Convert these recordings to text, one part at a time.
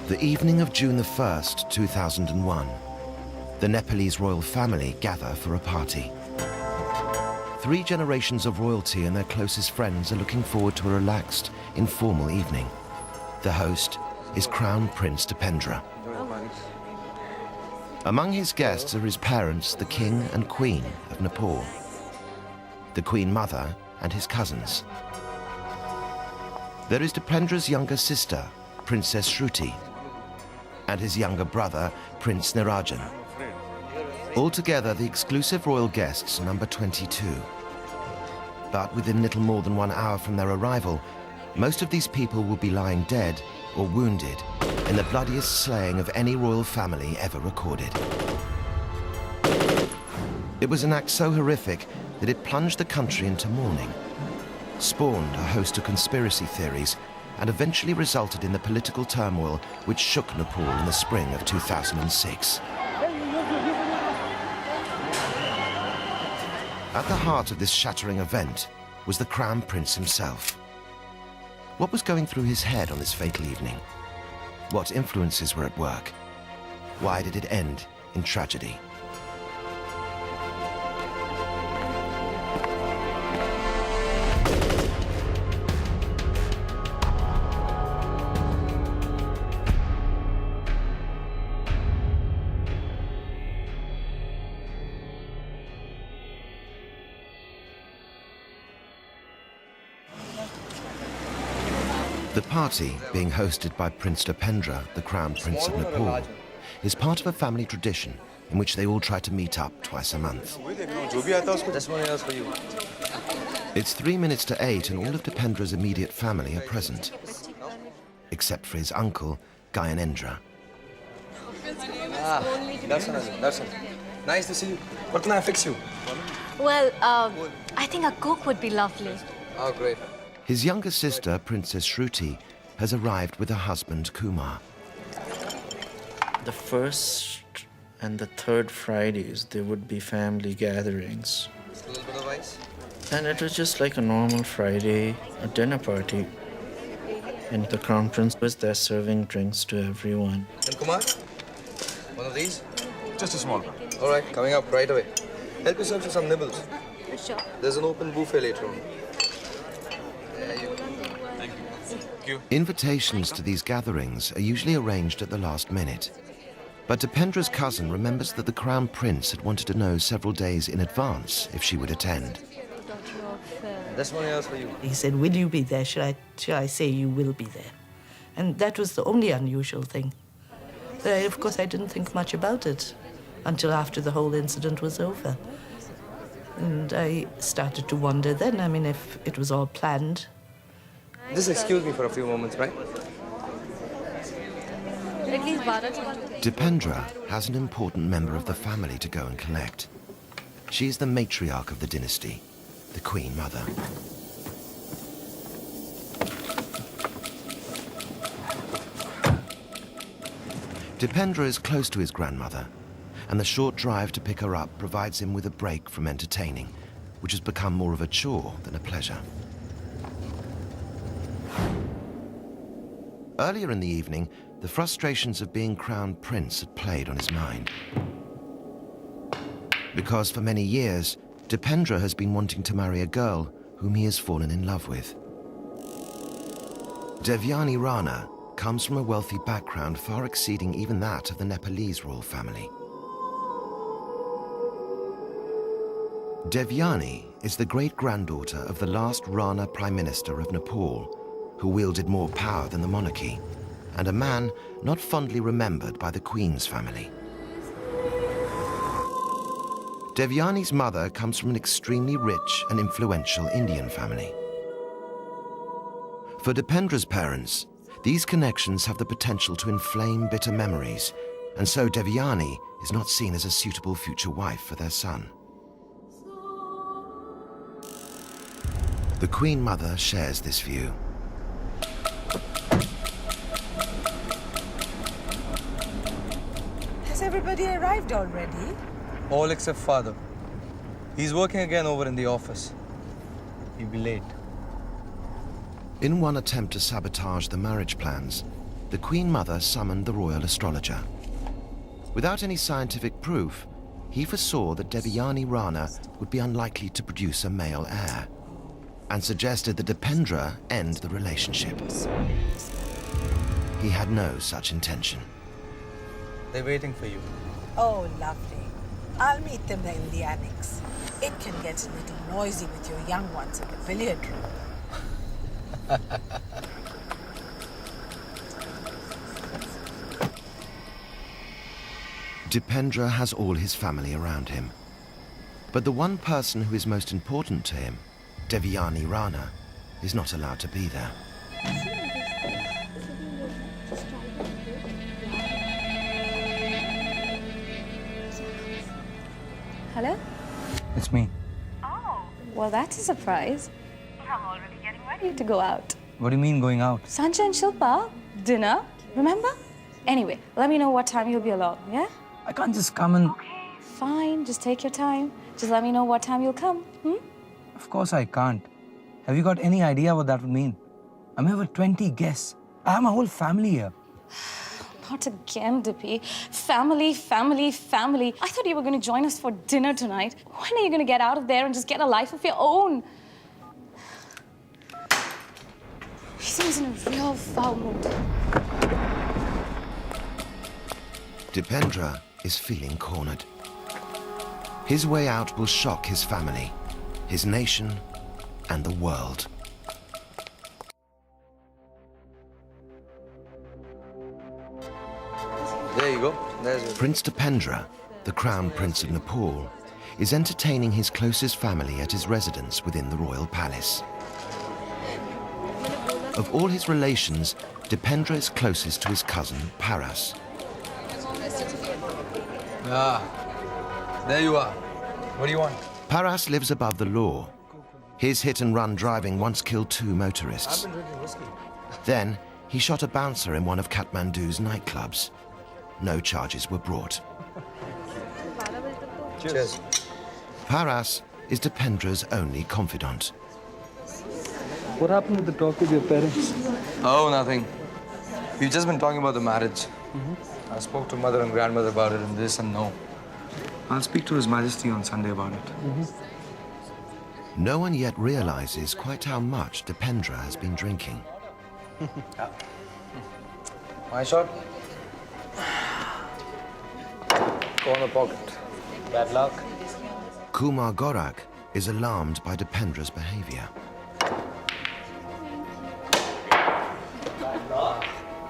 The evening of June the 1st, 2001, the Nepalese royal family gather for a party. 3 generations of royalty and their closest friends are looking forward to a relaxed, informal evening. The host is Crown Prince Dipendra. Among his guests are his parents, the King and Queen of Nepal, the Queen Mother and his cousins. There is Dipendra's younger sister, Princess Shruti, and his younger brother, Prince Nirajan. Altogether, the exclusive royal guests number 22. But within little more than 1 hour from their arrival, most of these people will be lying dead or wounded in the bloodiest slaying of any royal family ever recorded. It was an act so horrific that it plunged the country into mourning, spawned a host of conspiracy theories, and eventually resulted in the political turmoil which shook Nepal in the spring of 2006. At the heart of this shattering event was the Crown Prince himself. What was going through his head on this fatal evening? What influences were at work? Why did it end in tragedy? The party, being hosted by Prince Dipendra, the Crown Prince of Nepal, is part of a family tradition in which they all try to meet up twice a month. It's 3 minutes to 8 and all of Dipendra's immediate family are present, except for his uncle, Gyanendra. Darshan. Nice to see you. What can I fix you? Well, I think a cook would be lovely. Oh, great. His younger sister, Princess Shruti, has arrived with her husband, Kumar. The first and the third Fridays, there would be family gatherings. Just a little bit of ice. And it was just like a normal Friday, a dinner party. And the Crown Prince was there serving drinks to everyone. And Kumar? One of these? Just a small one. All right, coming up right away. Help yourself to some nibbles. Sure. There's an open buffet later on. Invitations to these gatherings are usually arranged at the last minute. But Dipendra's cousin remembers that the Crown Prince had wanted to know several days in advance if she would attend. That's one else for you. He said, will you be there? Should I say you will be there? And that was the only unusual thing. Of course, I didn't think much about it until after the whole incident was over. And I started to wonder then, I mean, if it was all planned. Just excuse me for a few moments, right? Dipendra has an important member of the family to go and collect. She is the matriarch of the dynasty, the Queen Mother. Dipendra is close to his grandmother, and the short drive to pick her up provides him with a break from entertaining, which has become more of a chore than a pleasure. Earlier in the evening, the frustrations of being Crown Prince had played on his mind. Because for many years, Dipendra has been wanting to marry a girl whom he has fallen in love with. Devyani Rana comes from a wealthy background far exceeding even that of the Nepalese royal family. Devyani is the great-granddaughter of the last Rana Prime Minister of Nepal, who wielded more power than the monarchy, and a man not fondly remembered by the Queen's family. Devyani's mother comes from an extremely rich and influential Indian family. For Dipendra's parents, these connections have the potential to inflame bitter memories, and so Devyani is not seen as a suitable future wife for their son. The Queen Mother shares this view. Has everybody arrived already? All except father. He's working again over in the office. He'll be late. In one attempt to sabotage the marriage plans, the Queen Mother summoned the royal astrologer. Without any scientific proof, he foresaw that Devayani Rana would be unlikely to produce a male heir, and suggested that Dipendra end the relationship. He had no such intention. They're waiting for you. Oh, lovely. I'll meet them there in the annex. It can get a little noisy with your young ones in the billiard room. Dipendra has all his family around him. But the one person who is most important to him, Devayani Rana, is not allowed to be there. Hello? It's me. Oh. Well, that's a surprise. I'm already getting ready to go out. What do you mean going out? Sanjay and Shilpa, dinner, remember? Anyway, let me know what time you'll be alone, yeah? I can't just come and... Okay, fine. Just take your time. Just let me know what time you'll come, Of course I can't. Have you got any idea what that would mean? I'm here with 20 guests. I have my whole family here. Not again, Dippy. Family, family, family. I thought you were going to join us for dinner tonight. When are you going to get out of there and just get a life of your own? He seems in a real foul mood. Dipendra is feeling cornered. His way out will shock his family, his nation, and the world. There you go. There's your... Prince Dipendra, the Crown Prince of Nepal, is entertaining his closest family at his residence within the royal palace. Of all his relations, Dipendra is closest to his cousin, Paras. Ah, there you are. What do you want? Paras lives above the law. His hit-and-run driving once killed 2 motorists. Then, he shot a bouncer in one of Kathmandu's nightclubs. No charges were brought. Cheers. Paras is Dipendra's only confidant. What happened with the talk with your parents? Oh, nothing. We've just been talking about the marriage. I spoke to mother and grandmother about it and this and no. I'll speak to His Majesty on Sunday about it. No one yet realizes quite how much Dipendra has been drinking. My shot? Corner pocket. Bad luck. Kumar Gorak is alarmed by Dipendra's behavior.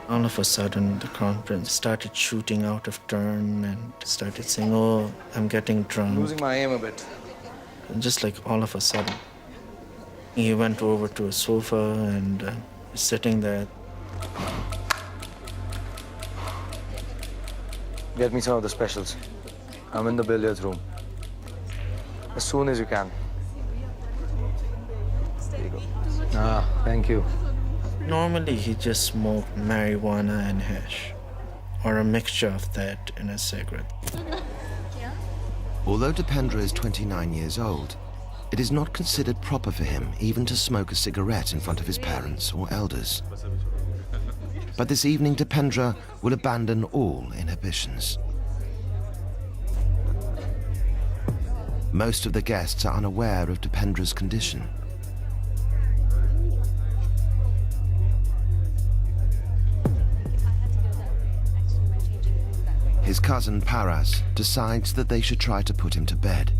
All of a sudden, the crown prince started shooting out of turn and started saying, "Oh, I'm getting drunk." Losing my aim a bit. Just like all of a sudden. He went over to a sofa and was sitting there. Get me some of the specials. I'm in the billiards room. As soon as you can. There you go. Ah, thank you. Normally, he just smoked marijuana and hash, or a mixture of that in a cigarette. Although Dipendra is 29 years old, it is not considered proper for him even to smoke a cigarette in front of his parents or elders. But this evening, Dipendra will abandon all inhibitions. Most of the guests are unaware of Dipendra's condition. His cousin Paras decides that they should try to put him to bed.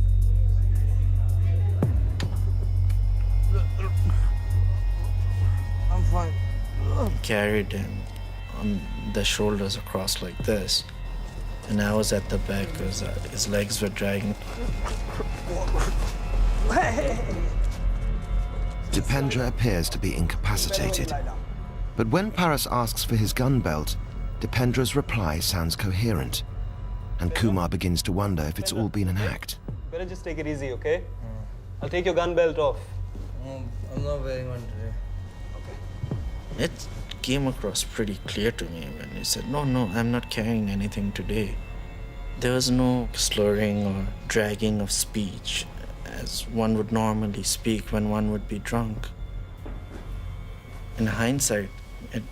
I'm fine. Carried him on the shoulders across like this. And I was at the back because his legs were dragging. Dipendra appears to be incapacitated. But when Paras asks for his gun belt, Dipendra's reply sounds coherent, and Kumar begins to wonder if it's all been an act. Better just take it easy, okay? I'll take your gun belt off. I'm not wearing one today. It came across pretty clear to me when he said, "No, I'm not carrying anything today." There was no slurring or dragging of speech, as one would normally speak when one would be drunk. In hindsight, it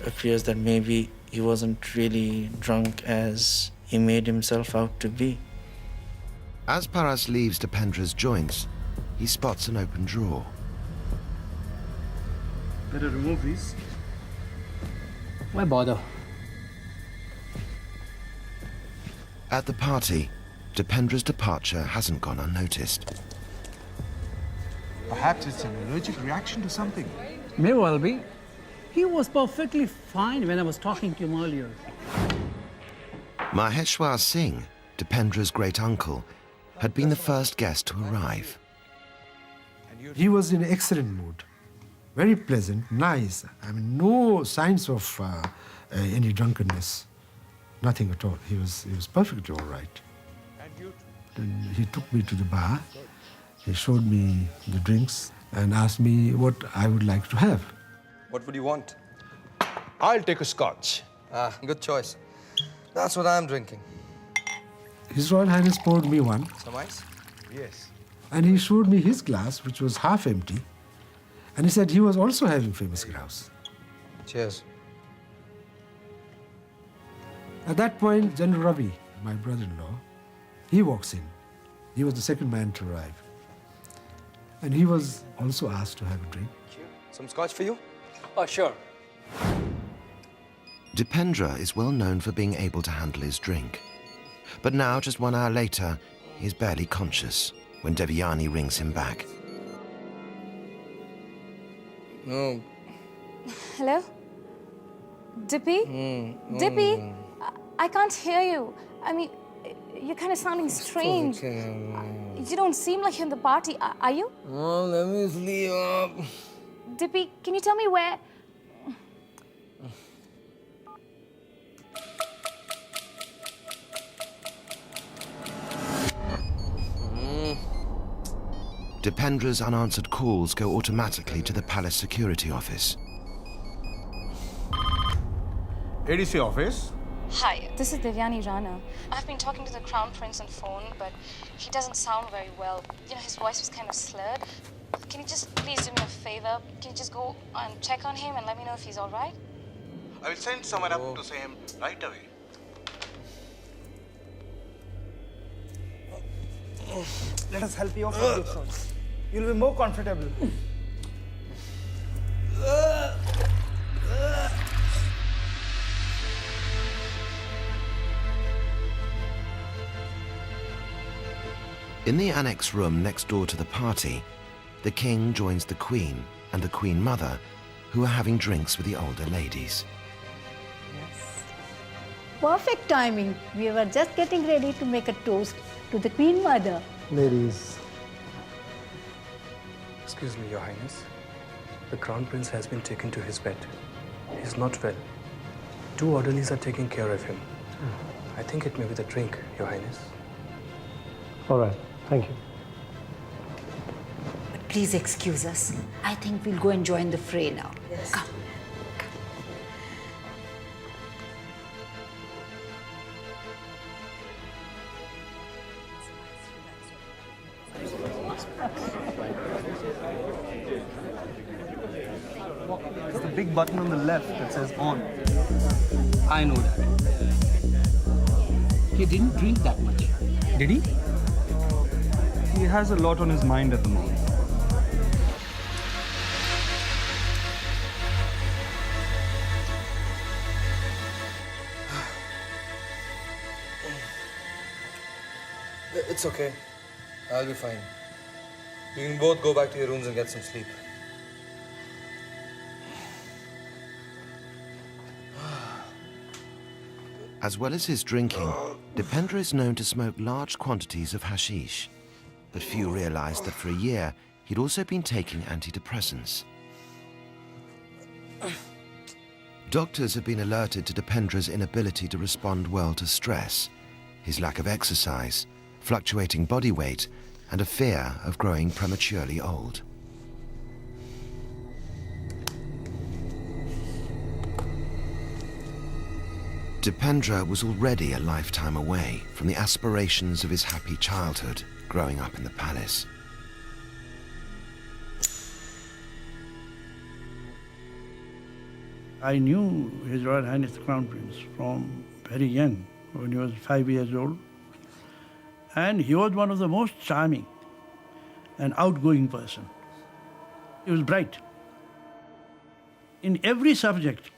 appears that maybe he wasn't really drunk as he made himself out to be. As Paras leaves Dipendra's joints, he spots an open drawer. Better remove these. Why bother? At the party, Dipendra's departure hasn't gone unnoticed. Perhaps it's an allergic reaction to something. May well be. He was perfectly fine when I was talking to him earlier. Maheshwar Singh, Dipendra's great-uncle, had been the first guest to arrive. He was in excellent mood. Very pleasant, nice. I mean, no signs of any drunkenness. Nothing at all. He was perfectly all right. Then he took me to the bar. He showed me the drinks and asked me what I would like to have. What would you want? I'll take a scotch. Ah, good choice. That's what I'm drinking. His Royal Highness poured me one, Some ice? Yes. and he showed me his glass, which was half empty, and he said he was also having famous grouse. Cheers. At that point, General Ravi, my brother-in-law, he walks in. He was the second man to arrive. And he was also asked to have a drink. Some scotch for you? Oh, sure. Dipendra is well known for being able to handle his drink. But now, just 1 hour later, he is barely conscious when Devyani rings him back. No. Hello? Dippy? Dippy? I can't hear you. I mean, you're kind of sounding strange. You don't seem like you're in the party. Are you? Oh, let me sleep up. Dippy, can you tell me where? Dipendra's unanswered calls go automatically to the palace security office. ADC office? Hi, this is Devyani Rana. I've been talking to the Crown Prince on phone, but he doesn't sound very well. You know, his voice was kind of slurred. Can you just please do me a favor? Can you just go and check on him and let me know if he's all right? I will send someone up to see him right away. Let us help you off from this one. You'll be more comfortable. In the annex room next door to the party, the king joins the queen and the queen mother, who are having drinks with the older ladies. Perfect timing. We were just getting ready to make a toast to the Queen Mother. Ladies. Excuse me, Your Highness. The Crown Prince has been taken to his bed. He's not well. 2 orderlies are taking care of him. I think it may be the drink, Your Highness. All right. Thank you. But please excuse us. I think we'll go and join the fray now. Yes. Come. It's the big button on the left that says on. I know that. He didn't drink that much. Did he? He has a lot on his mind at the moment. It's okay. I'll be fine. You can both go back to your rooms and get some sleep. As well as his drinking, Dipendra is known to smoke large quantities of hashish. But few realized that for a year, he'd also been taking antidepressants. Doctors have been alerted to Dipendra's inability to respond well to stress, his lack of exercise, fluctuating body weight, and a fear of growing prematurely old. Dipendra was already a lifetime away from the aspirations of his happy childhood growing up in the palace. I knew His Royal Highness the Crown Prince from very young, when he was 5 years old. And he was one of the most charming and outgoing person. He was bright. In every subject,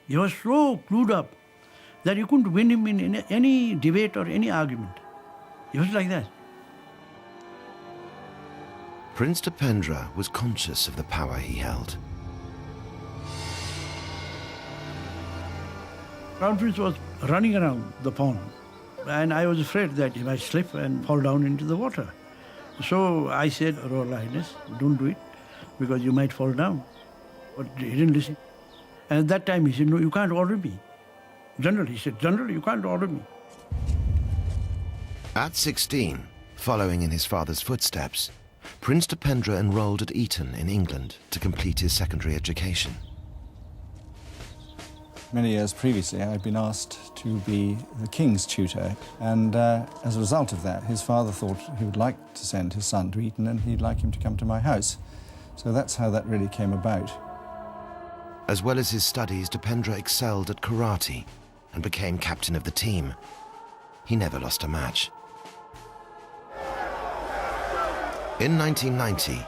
he was so clued up that you couldn't win him in any debate or any argument. He was like that. Prince Dipendra was conscious of the power he held. Crown Prince was running around the pond, and I was afraid that he might slip and fall down into the water. So I said, Royal Highness, don't do it, because you might fall down. But he didn't listen. And at that time he said, no, you can't order me. General, he said, General, you can't order me. At 16, following in his father's footsteps, Prince Dipendra enrolled at Eton in England to complete his secondary education. Many years previously, I'd been asked to be the King's tutor, and as a result of that, his father thought he would like to send his son to Eton and he'd like him to come to my house. So that's how that really came about. As well as his studies, Dipendra excelled at karate and became captain of the team. He never lost a match. In 1990,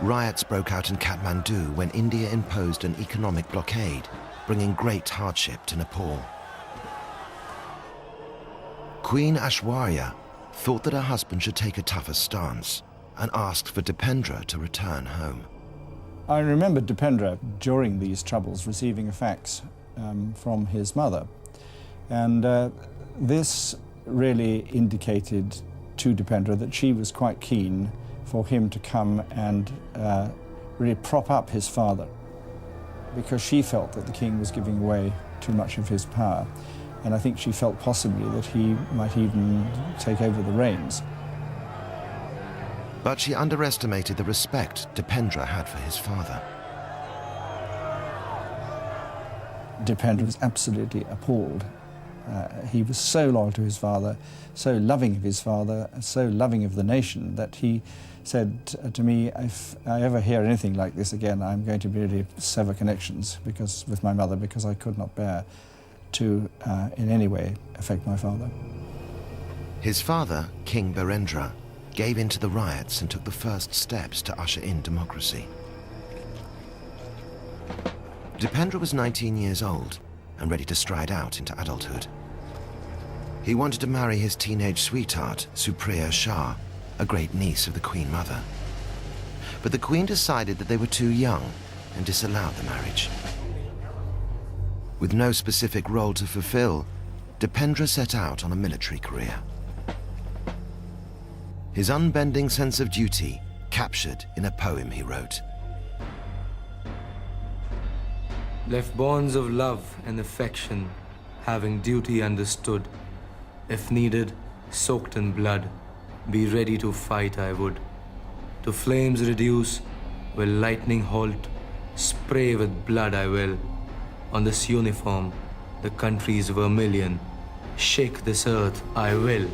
riots broke out in Kathmandu when India imposed an economic blockade, bringing great hardship to Nepal. Queen Aishwarya thought that her husband should take a tougher stance and asked for Dipendra to return home. I remember Dipendra, during these troubles, receiving a fax from his mother. And this really indicated to Dipendra that she was quite keen for him to come and really prop up his father, because she felt that the king was giving away too much of his power. And I think she felt possibly that he might even take over the reins. But she underestimated the respect Dipendra had for his father. Dipendra was absolutely appalled. He was so loyal to his father, so loving of his father, so loving of the nation, that he said to me, if I ever hear anything like this again, I'm going to really sever connections with my mother, because I could not bear to in any way affect my father. His father, King Birendra, gave in to the riots and took the first steps to usher in democracy. Dipendra was 19 years old and ready to stride out into adulthood. He wanted to marry his teenage sweetheart, Supriya Shah, a great niece of the Queen Mother. But the Queen decided that they were too young and disallowed the marriage. With no specific role to fulfill, Dipendra set out on a military career. His unbending sense of duty captured in a poem he wrote. Left bonds of love and affection, having duty understood. If needed, soaked in blood, be ready to fight I would. To flames reduce, will lightning halt, spray with blood I will. On this uniform, the country's vermilion, shake this earth I will.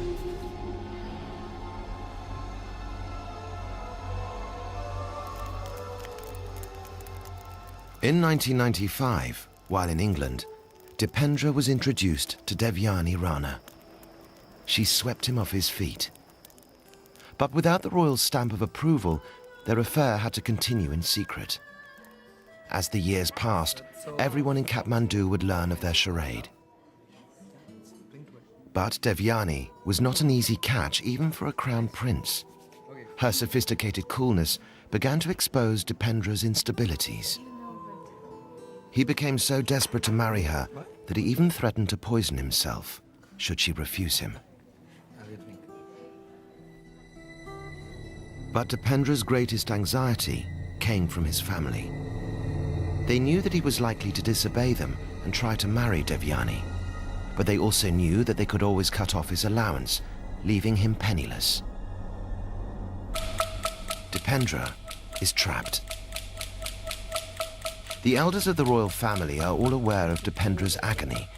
In 1995, while in England, Dipendra was introduced to Devyani Rana. She swept him off his feet. But without the royal stamp of approval, their affair had to continue in secret. As the years passed, everyone in Kathmandu would learn of their charade. But Devyani was not an easy catch even for a crown prince. Her sophisticated coolness began to expose Dipendra's instabilities. He became so desperate to marry her that he even threatened to poison himself should she refuse him. But Dipendra's greatest anxiety came from his family. They knew that he was likely to disobey them and try to marry Devyani, but they also knew that they could always cut off his allowance, leaving him penniless. Dipendra is trapped. The elders of the royal family are all aware of Dipendra's agony,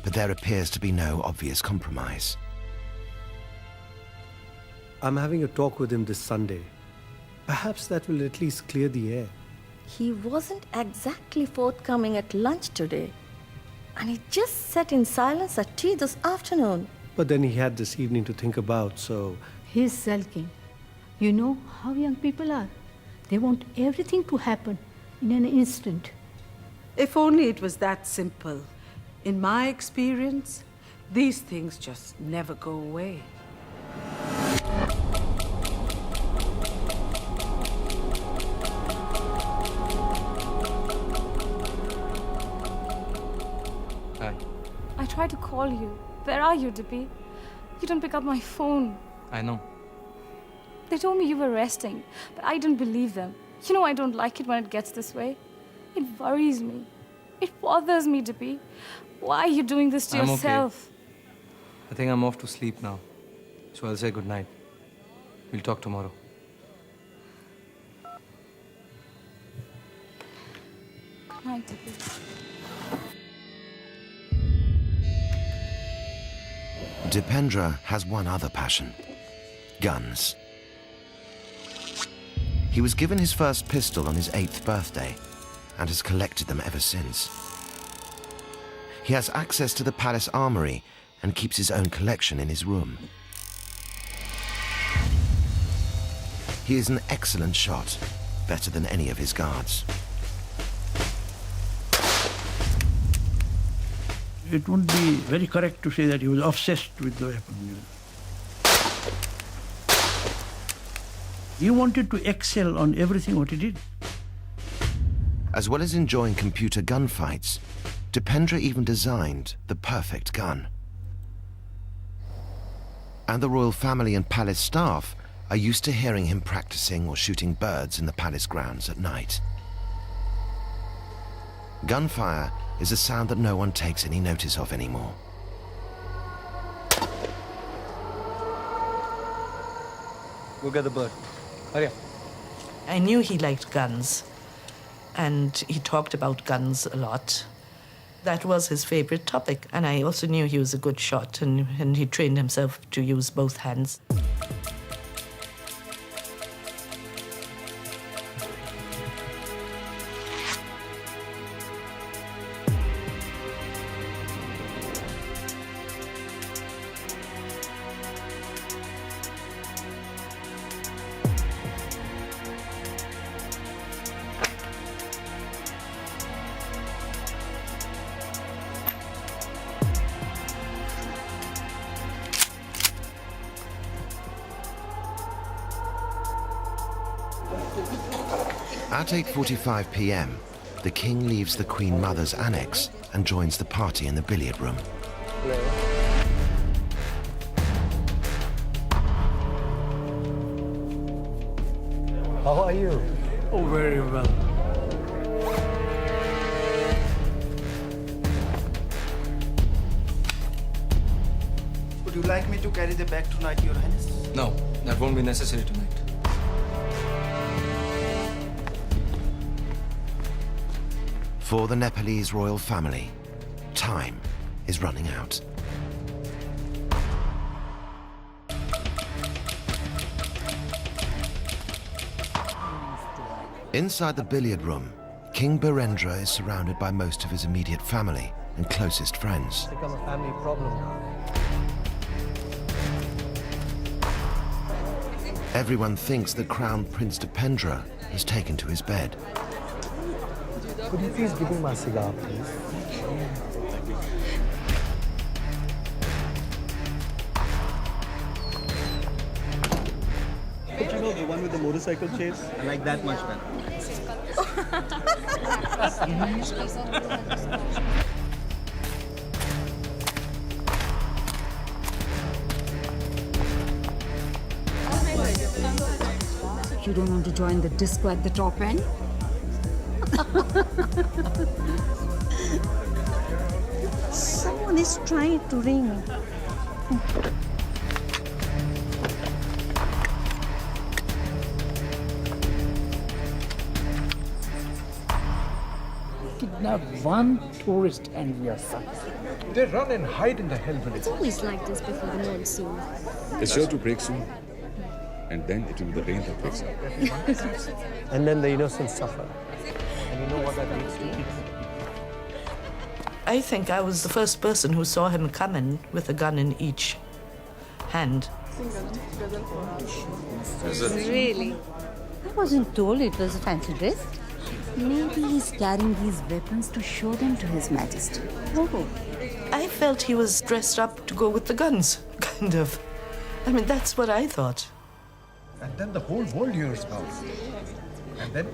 but there appears to be no obvious compromise. I'm having a talk with him this Sunday. Perhaps that will at least clear the air. He wasn't exactly forthcoming at lunch today. And he just sat in silence at tea this afternoon. But then he had this evening to think about, so... He's sulking. You know how young people are. They want everything to happen in an instant. If only it was that simple. In my experience, these things just never go away. Hi. I tried to call you. Where are you, Dippy? You don't pick up my phone. I know. They told me you were resting, but I didn't believe them. You know I don't like it when it gets this way. It worries me. It bothers me, Dippy. Why are you doing this to yourself? Okay. I think I'm off to sleep now. So I'll say good night. We'll talk tomorrow. Good night, Dippy. Dipendra has one other passion: guns. He was given his first pistol on his 8th birthday and has collected them ever since. He has access to the palace armory and keeps his own collection in his room. He is an excellent shot, better than any of his guards. It would be very correct to say that he was obsessed with the weapon. He wanted to excel on everything what he did. As well as enjoying computer gunfights, Dipendra even designed the perfect gun. And the royal family and palace staff are used to hearing him practicing or shooting birds in the palace grounds at night. Gunfire is a sound that no one takes any notice of anymore. Go get the bird. Hurry up. I knew he liked guns, and he talked about guns a lot. That was his favorite topic, and I also knew he was a good shot, and he trained himself to use both hands. At 8:45 p.m., the king leaves the Queen Mother's annex and joins the party in the billiard room. How are you? Oh, very well. Would you like me to carry the bag tonight, Your Highness? No, that won't be necessary tonight. For the Nepalese royal family, time is running out. Inside the billiard room, King Birendra is surrounded by most of his immediate family and closest friends. It's become a family problem now. Everyone thinks that Crown Prince Dipendra has taken to his bed. Could you please give me my cigar, please? But you know, the one with the motorcycle chase? I like that much better. You don't want to join the disco at the top end? Someone is trying to ring. Kidnap one tourist and we are fucked. They run and hide in the hell village. It's always like this before the monsoon. It's sure to break soon. And then it will be the rain that breaks up. And then the innocents suffer. And you know what that leads to? I think I was the first person who saw him come in with a gun in each hand. Really? I wasn't told it was a fancy dress. Maybe he's carrying these weapons to show them to His Majesty. Oh. I felt he was dressed up to go with the guns, kind of. I mean, that's what I thought. And then the whole world hears about it. And then,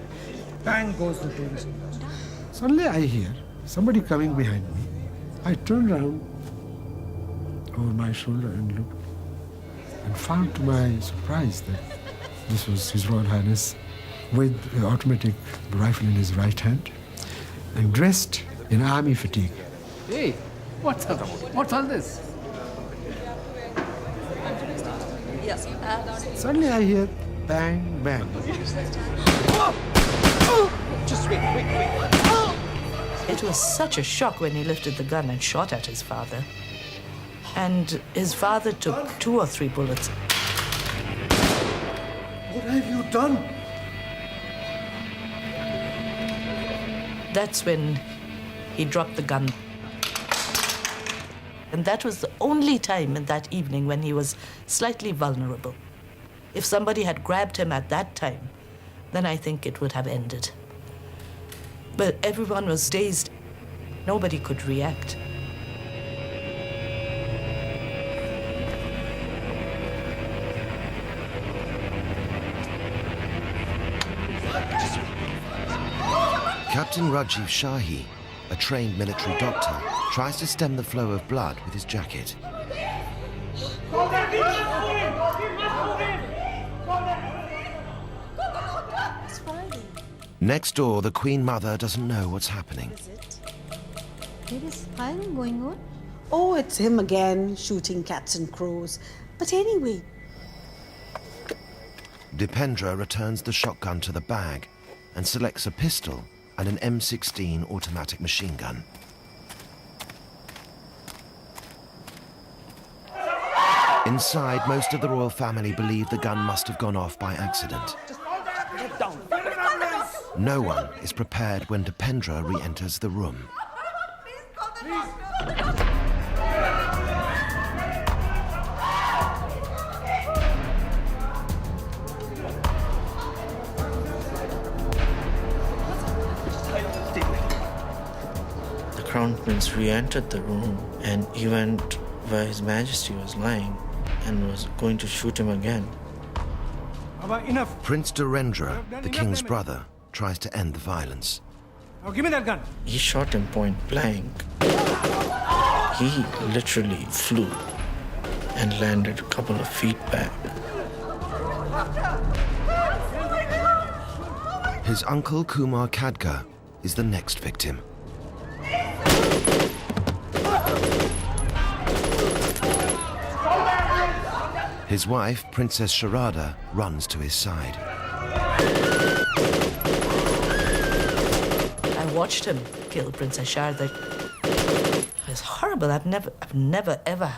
bang goes the tourist industry. Suddenly I hear somebody coming behind me. I turned around over my shoulder and looked, and found to my surprise that this was His Royal Highness with an automatic rifle in his right hand and dressed in army fatigue. Hey, what's up? What's all this? Yes. Suddenly I hear bang, bang. Just wait. It was such a shock when he lifted the gun and shot at his father. And his father took 2 or 3 bullets. What have you done? That's when he dropped the gun. And that was the only time in that evening when he was slightly vulnerable. If somebody had grabbed him at that time, then I think it would have ended. But everyone was dazed. Nobody could react. Captain Rajiv Shahi, a trained military doctor, tries to stem the flow of blood with his jacket. Next door, the Queen Mother doesn't know what's happening. There is firing going on. Oh, it's him again, shooting cats and crows. But anyway, Dipendra returns the shotgun to the bag and selects a pistol and an M16 automatic machine gun. Inside, most of the royal family believe the gun must have gone off by accident. No one is prepared when Dipendra re-enters the room. The Crown Prince re-entered the room and he went where His Majesty was lying and was going to shoot him again. Enough. Prince Dhirendra, the king's brother, tries to end the violence. Now give me that gun. He shot him point blank. He literally flew and landed a couple of feet back. His uncle Kumar Khadga is the next victim. His wife, Princess Sharada, runs to his side. I watched him kill Princess Sharada. It was horrible. I've never ever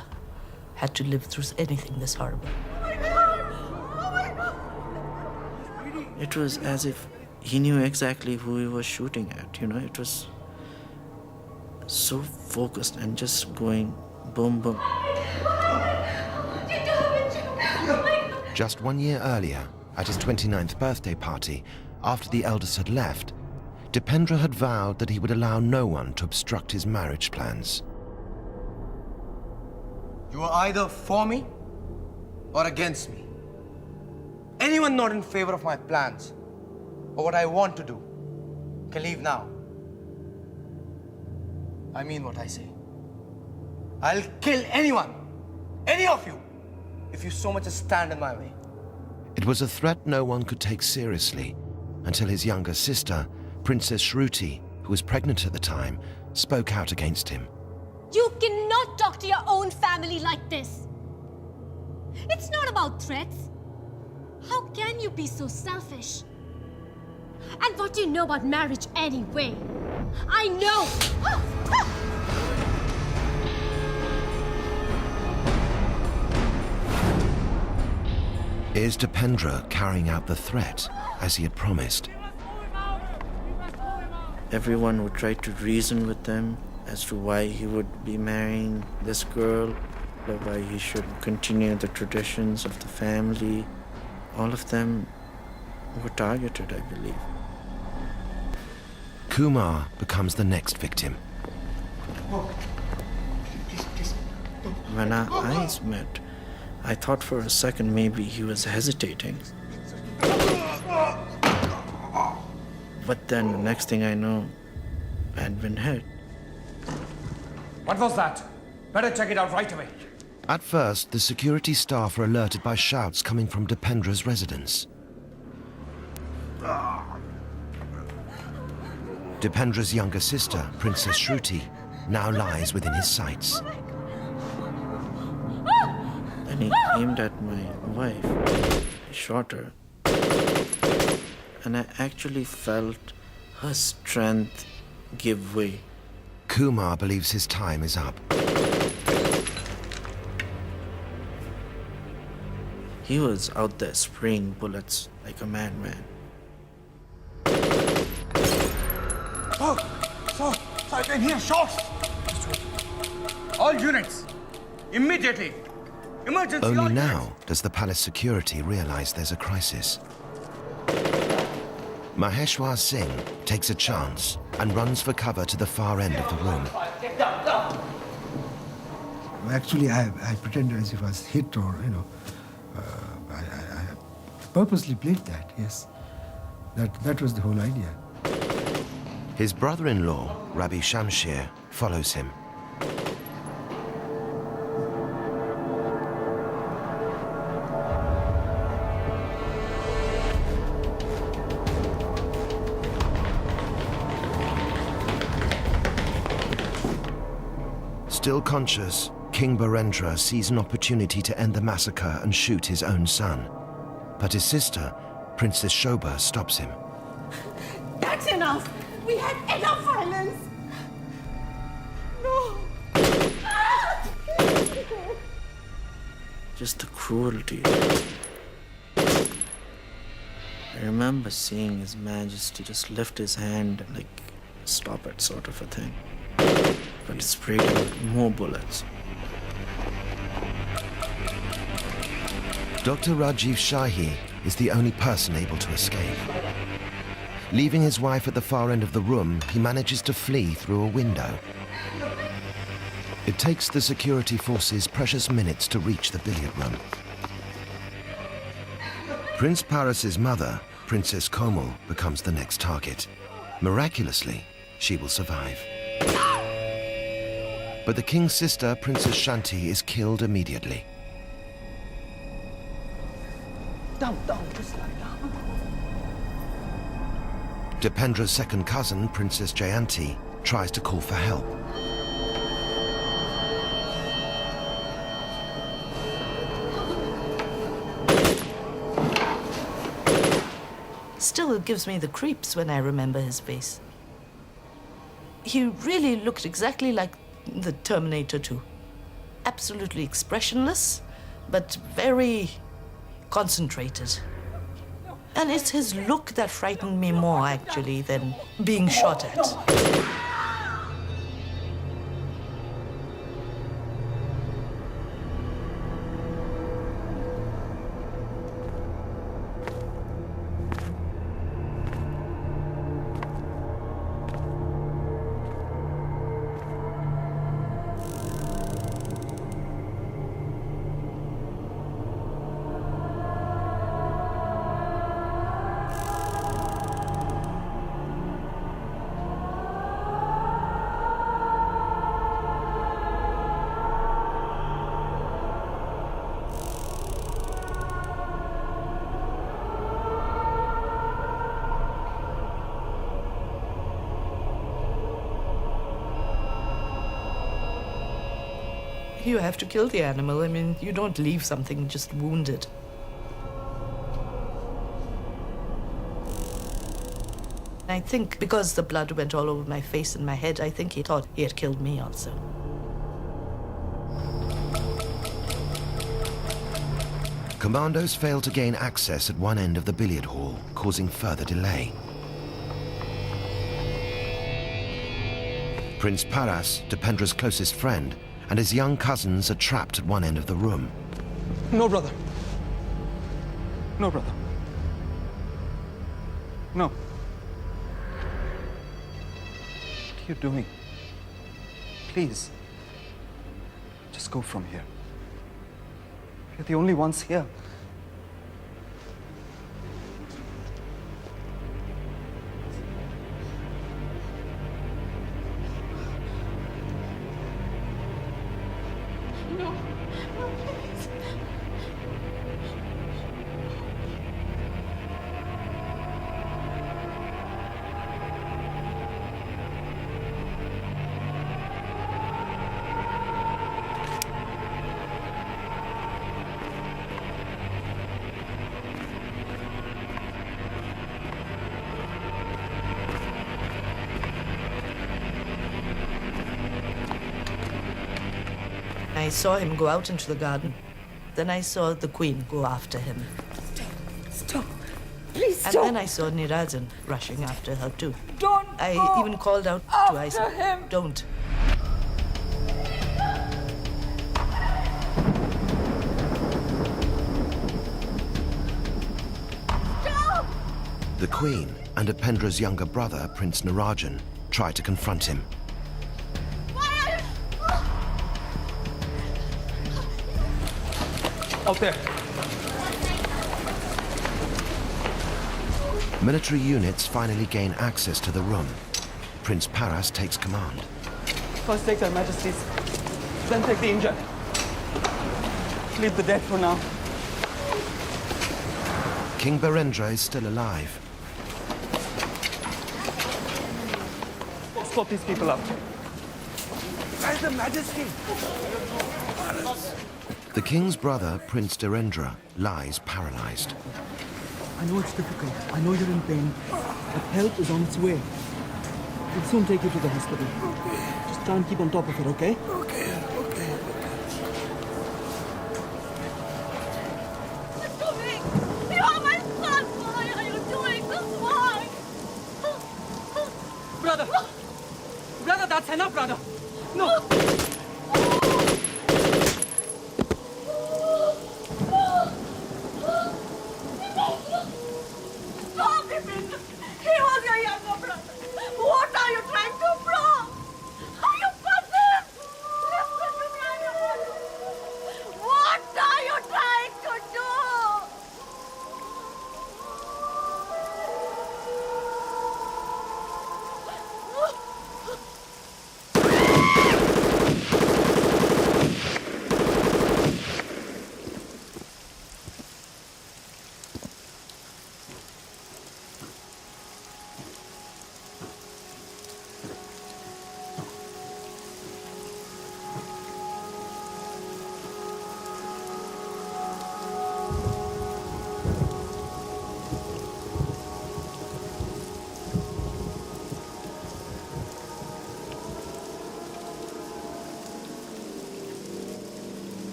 had to live through anything this horrible. It was as if he knew exactly who he was shooting at, you know. It was so focused and just going boom, boom. Just 1 year earlier, at his 29th birthday party, after the eldest had left, Dipendra had vowed that he would allow no one to obstruct his marriage plans. You are either for me or against me. Anyone not in favor of my plans or what I want to do can leave now. I mean what I say. I'll kill anyone, any of you, if you so much as stand in my way. It was a threat no one could take seriously until his younger sister, Princess Shruti, who was pregnant at the time, spoke out against him. You cannot talk to your own family like this. It's not about threats. How can you be so selfish? And what do you know about marriage anyway? I know! Is Dipendra carrying out the threat as he had promised? everyone would try to reason with them as to why he would be marrying this girl, or why he should continue the traditions of the family. All of them were targeted, I believe. Kumar becomes the next victim. When our eyes met, I thought for a second maybe he was hesitating. But then the next thing I know, I had been hit. What was that? Better check it out right away. At first, the security staff are alerted by shouts coming from Dipendra's residence. Dipendra's younger sister, Princess Shruti, now lies within his sights. Then he aimed at my wife. He shot her. And I actually felt her strength give way. Kumar believes his time is up. He was out there spraying bullets like a madman. Sir, I can hear shots. All units, immediately. Emergency. Only now does the palace security realize there's a crisis. Maheshwar Singh takes a chance and runs for cover to the far end of the room. Actually, I pretended as if I was hit or, I purposely played that, yes. That was the whole idea. His brother-in-law, Rabbi Shamshir, follows him. Still conscious, King Birendra sees an opportunity to end the massacre and shoot his own son. But his sister, Princess Shobha, stops him. That's enough! We had enough violence! No! Just the cruelty. I remember seeing His Majesty just lift his hand and like, stop it sort of a thing. But it sprayed him with more bullets. Dr. Rajiv Shahi is the only person able to escape. Leaving his wife at the far end of the room, he manages to flee through a window. It takes the security forces precious minutes to reach the billiard room. Prince Paras's mother, Princess Komal, becomes the next target. Miraculously, she will survive. But the king's sister, Princess Shanti, is killed immediately. Don't, just lie down. Dipendra's second cousin, Princess Jayanti, tries to call for help. Still, it gives me the creeps when I remember his face. He really looked exactly like the Terminator 2. Absolutely expressionless, but very concentrated. And it's his look that frightened me more, actually, than being shot at. You have to kill the animal. I mean, you don't leave something just wounded. I think because the blood went all over my face and my head, I think he thought he had killed me also. Commandos fail to gain access at one end of the billiard hall, causing further delay. Prince Paras, Dipendra's closest friend, and his young cousins are trapped at one end of the room. No, brother. No, brother. No. What are you doing? Please. Just go from here. You're the only ones here. No. No, please. I saw him go out into the garden. Then I saw the Queen go after him. Stop. Please And stop. then I saw Nirajan rushing after her too. Don't I go even called out to I said, him. don't. Stop! The Queen and Dipendra's younger brother, Prince Nirajan, try to confront him. Out there. Military units finally gain access to the room. Prince Paras takes command. First take their majesties, then take the injured. Leave the dead for now. King Birendra is still alive. Escort these people out. Where's the majesty? The king's brother, Prince Dhirendra, lies paralyzed. I know it's difficult. I know you're in pain. But help is on its way. We'll soon take you to the hospital. Just try and keep on top of it, okay? You are my son! Why are you doing this? Why? Brother! Brother, that's enough, brother! No! Stop him! He was your younger brother. What are you trying to prove? Are you possessed? Listen to me, Anna. What are you trying to do?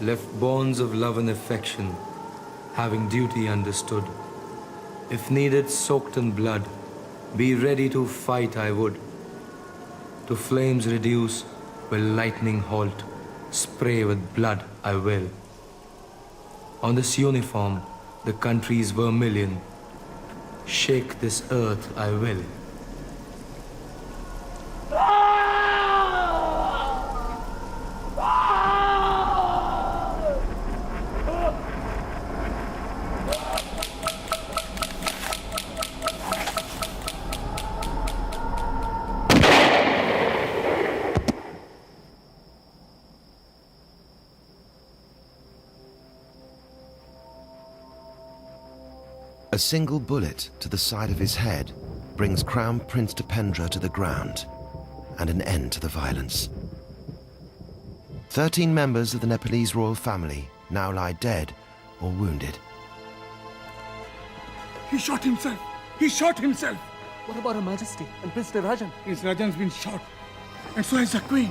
Left bonds of love and affection, having duty understood. If needed, soaked in blood, be ready to fight I would. To flames reduce, will lightning halt, spray with blood I will. On this uniform, the country's vermilion, shake this earth I will. A single bullet to the side of his head brings Crown Prince Dipendra to the ground and an end to the violence. 13 members of the Nepalese royal family now lie dead or wounded. He shot himself. He shot himself. What about Her Majesty and Prince Nirajan? Prince Nirajan's been shot. And so has the Queen.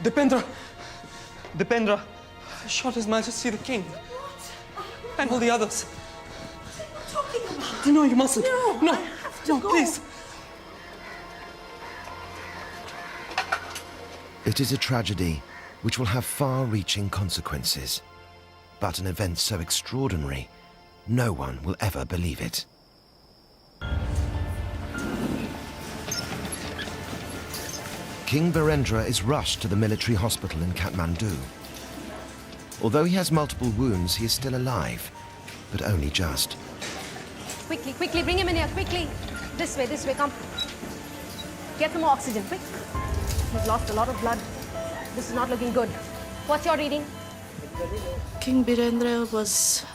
Dipendra shot His Majesty the King. And all the others. What are you talking about? No, you mustn't. No, I have to go. Please. It is a tragedy which will have far-reaching consequences. But an event so extraordinary, no one will ever believe it. King Birendra is rushed to the military hospital in Kathmandu. Although he has multiple wounds, he is still alive, but only just. Quickly, quickly, bring him in here, quickly. This way, come. Get some more oxygen, quick. He's lost a lot of blood. This is not looking good. What's your reading? King Birendra was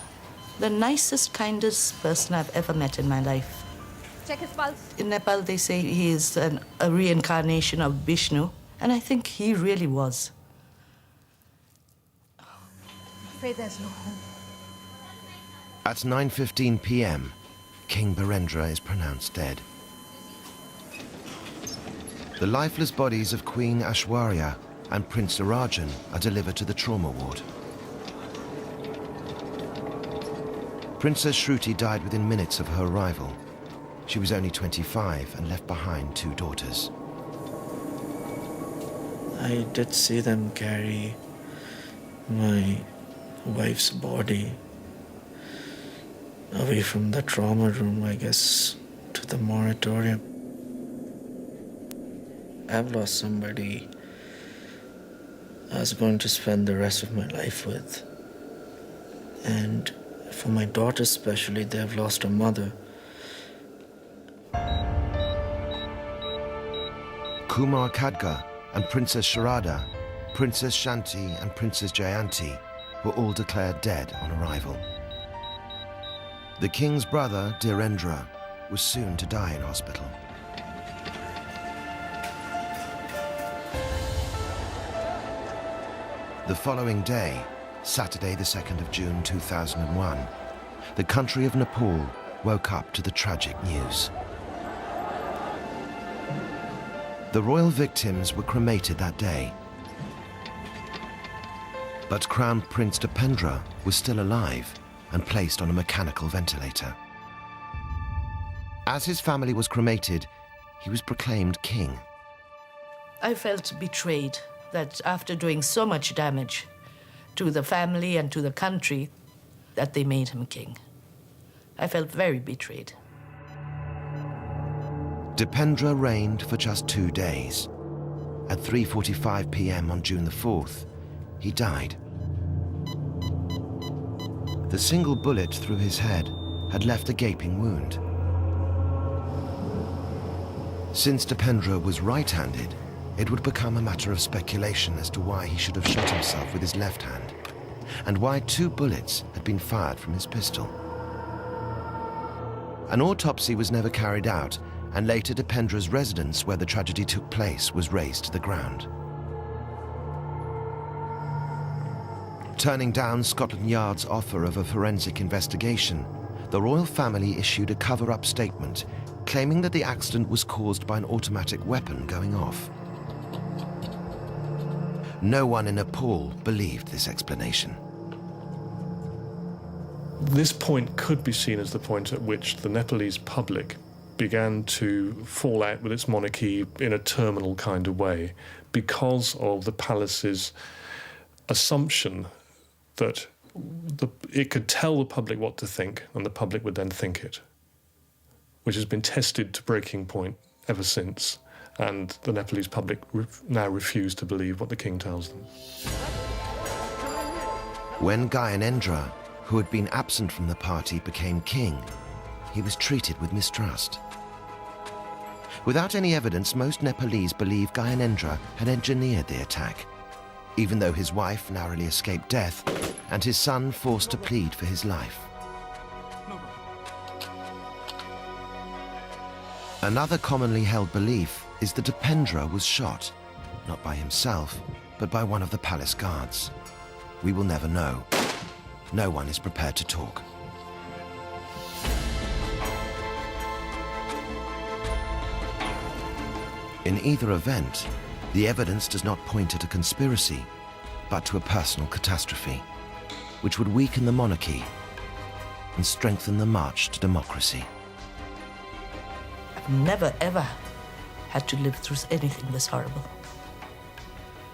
the nicest, kindest person I've ever met in my life. Check his pulse. In Nepal, they say he is a reincarnation of Vishnu, and I think he really was. I'm afraid there's no hope. At 9:15 p.m., King Birendra is pronounced dead. The lifeless bodies of Queen Aishwarya and Prince Narayan are delivered to the trauma ward. Princess Shruti died within minutes of her arrival. She was only 25 and left behind 2 daughters. I did see them carry my wife's body away from the trauma room, I guess, to the moratorium. I've lost somebody I was going to spend the rest of my life with. And for my daughters especially, they've lost a mother. Kumar Khadga and Princess Sharada, Princess Shanti and Princess Jayanti were all declared dead on arrival. The king's brother, Dhirendra, was soon to die in hospital. The following day, Saturday the 2nd of June 2001, the country of Nepal woke up to the tragic news. The royal victims were cremated that day. But Crown Prince Dipendra was still alive and placed on a mechanical ventilator. As his family was cremated, he was proclaimed king. I felt betrayed that after doing so much damage to the family and to the country, that they made him king. I felt very betrayed. Dipendra reigned for just 2 days. At 3:45 p.m. on June the 4th, he died. The single bullet through his head had left a gaping wound. Since Dipendra was right-handed, it would become a matter of speculation as to why he should have shot himself with his left hand, and why 2 bullets had been fired from his pistol. An autopsy was never carried out, and later Dipendra's residence where the tragedy took place was razed to the ground. Turning down Scotland Yard's offer of a forensic investigation, the royal family issued a cover-up statement claiming that the accident was caused by an automatic weapon going off. No one in Nepal believed this explanation. This point could be seen as the point at which the Nepalese public began to fall out with its monarchy in a terminal kind of way because of the palace's assumption that it could tell the public what to think and the public would then think it, which has been tested to breaking point ever since, and the Nepalese public now refuse to believe what the king tells them. When Gyanendra, who had been absent from the party, became king, he was treated with mistrust. Without any evidence, most Nepalese believe Gyanendra had engineered the attack, even though his wife narrowly escaped death and his son forced to plead for his life. Another commonly held belief is that Dipendra was shot, not by himself, but by one of the palace guards. We will never know. No one is prepared to talk. In either event, The evidence does not point at a conspiracy, but to a personal catastrophe, which would weaken the monarchy and strengthen the march to democracy. I've never, ever had to live through anything this horrible.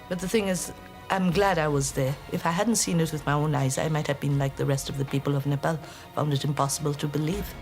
But the thing is, I'm glad I was there. If I hadn't seen it with my own eyes, I might have been like the rest of the people of Nepal, found it impossible to believe.